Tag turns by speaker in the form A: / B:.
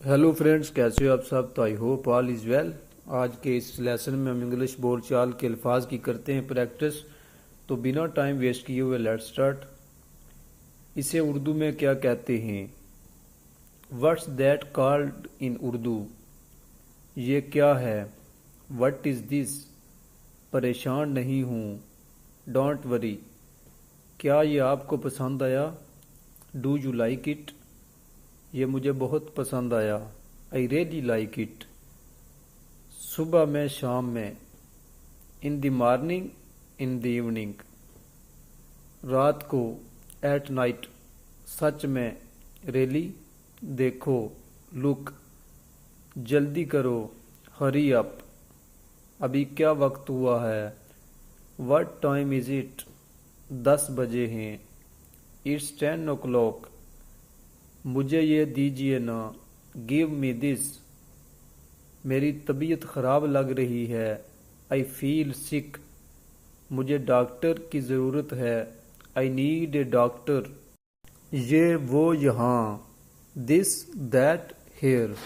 A: Hello friends, कैसे हो आप सब। तो I hope all is well. आज के इस लेसन में हम इंग्लिश बोल चाल के अल्फाज की करते हैं प्रैक्टिस। तो बिना टाइम वेस्ट किए हुए लेट्स स्टार्ट। इसे उर्दू में क्या कहते हैं? What's that called in Urdu? ये क्या है? What is this? परेशान नहीं हूँ। Don't worry. क्या ये आपको पसंद आया? Do you like it? ये मुझे बहुत पसंद आया। I really like it. सुबह में, शाम में। In the morning, in the evening. रात को, एट नाइट। सच में, रियली। देखो, लुक। जल्दी करो, हरी अप। अभी क्या वक्त हुआ है? What time is it? 10 बजे हैं। It's 10 o'clock। मुझे ये दीजिए ना। Give me this. मेरी तबीयत ख़राब लग रही है। I feel sick. मुझे डॉक्टर की ज़रूरत है। I need a doctor. ये, वो, यहाँ। This, that, hair.